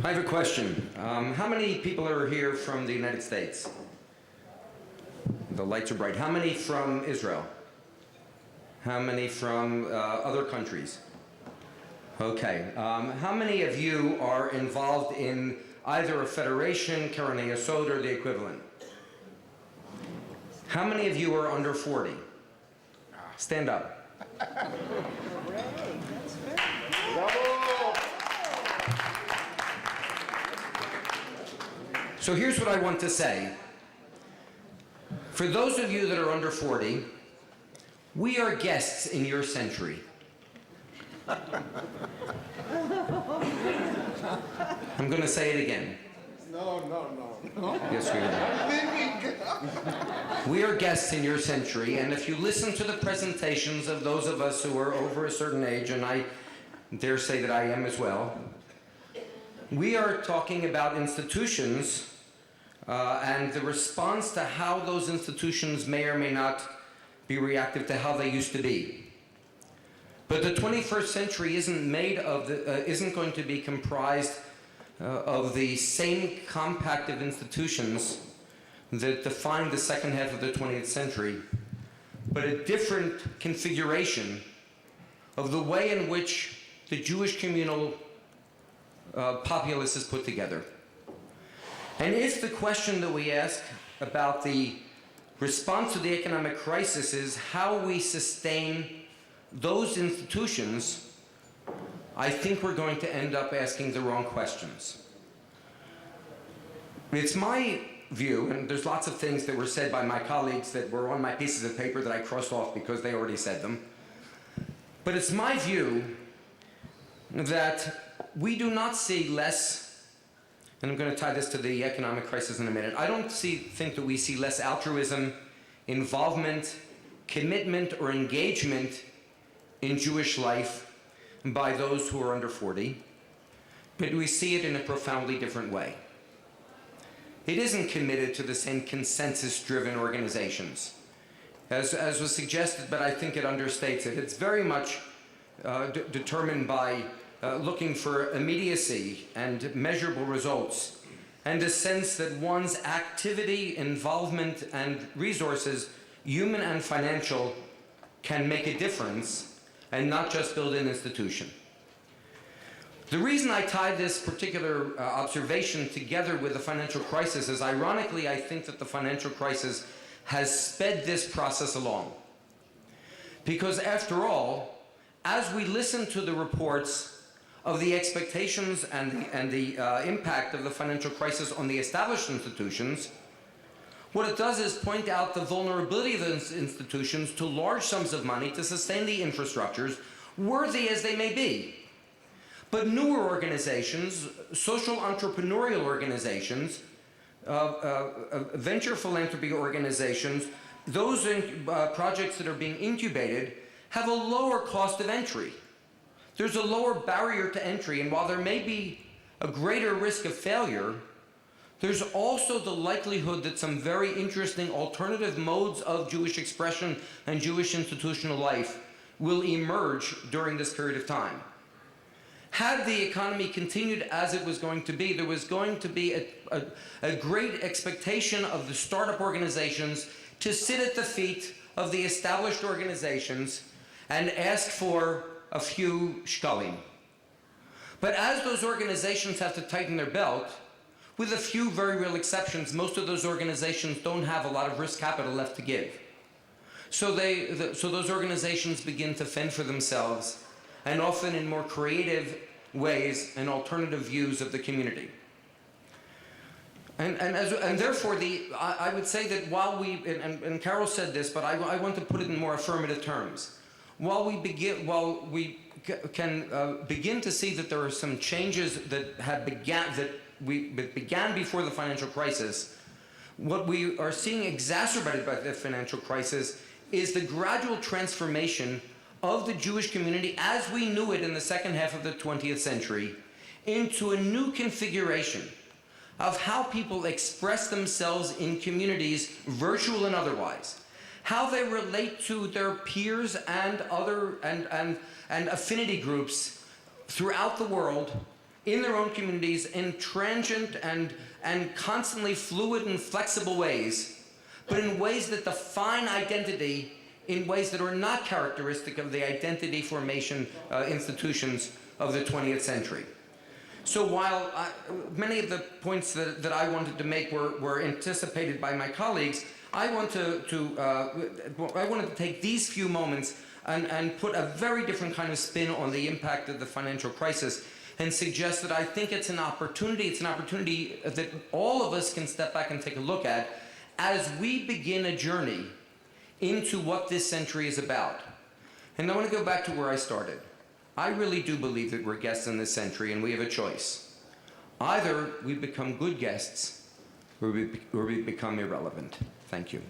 I have a question. How many people are here from the United States? The lights are bright. How many from Israel? How many from other countries? Okay. How many of you are involved in either a federation, Keren Hayesod, or the equivalent? How many of you are under 40? Stand up. So here's what I want to say. For those of you that are under 40, we are guests in your century. I'm going to say it again. No. Yes, we are. We are guests in your century, and if you listen to the presentations of those of us who are over a certain age, and I dare say that I am as well, we are talking about institutions and the response to how those institutions may or may not be reactive to how they used to be. But the 21st century isn't going to be comprised of the same compact of institutions that defined the second half of the 20th century, but a different configuration of the way in which the Jewish communal populace is put together. And if the question that we ask about the response to the economic crisis is how we sustain those institutions, I think we're going to end up asking the wrong questions. It's my view, and there's lots of things that were said by my colleagues that were on my pieces of paper that I crossed off because they already said them, but it's my view that we do not see less, and I'm going to tie this to the economic crisis in a minute, I don't think that we see less altruism, involvement, commitment, or engagement in Jewish life by those who are under 40, but we see it in a profoundly different way. It isn't committed to the same consensus-driven organizations, as was suggested, but I think it understates it. It's very much determined by looking for immediacy and measurable results, and a sense that one's activity, involvement, and resources, human and financial, can make a difference and not just build an institution. The reason I tie this particular observation together with the financial crisis is, ironically, I think that the financial crisis has sped this process along. Because after all, as we listen to the reports of the expectations and the impact of the financial crisis on the established institutions, what it does is point out the vulnerability of those institutions to large sums of money to sustain the infrastructures, worthy as they may be. But newer organizations, social entrepreneurial organizations, venture philanthropy organizations, those projects that are being incubated have a lower cost of entry. There's a lower barrier to entry, and while there may be a greater risk of failure, there's also the likelihood that some very interesting alternative modes of Jewish expression and Jewish institutional life will emerge during this period of time. Had the economy continued as it was going to be, there was going to be a great expectation of the startup organizations to sit at the feet of the established organizations and ask for a few shkalim. But as those organizations have to tighten their belt, with a few very real exceptions, most of those organizations don't have a lot of risk capital left to give. So those organizations begin to fend for themselves, and often in more creative ways and alternative views of the community. And therefore, I would say that while we, and Carol said this, but I want to put it in more affirmative terms. While we can begin to see that there are some changes that began before the financial crisis, what we are seeing exacerbated by the financial crisis is the gradual transformation of the Jewish community as we knew it in the second half of the 20th century into a new configuration of how people express themselves in communities, virtual and otherwise, how they relate to their peers and other and affinity groups throughout the world, in their own communities in transient and constantly fluid and flexible ways, but in ways that define identity in ways that are not characteristic of the identity formation institutions of the 20th century. So while many of the points that I wanted to make were anticipated by my colleagues, I wanted to take these few moments and put a very different kind of spin on the impact of the financial crisis and suggest that I think it's an opportunity that all of us can step back and take a look at as we begin a journey into what this century is about. And I want to go back to where I started. I really do believe that we're guests in this century and we have a choice. Either we become good guests or we become irrelevant. Thank you.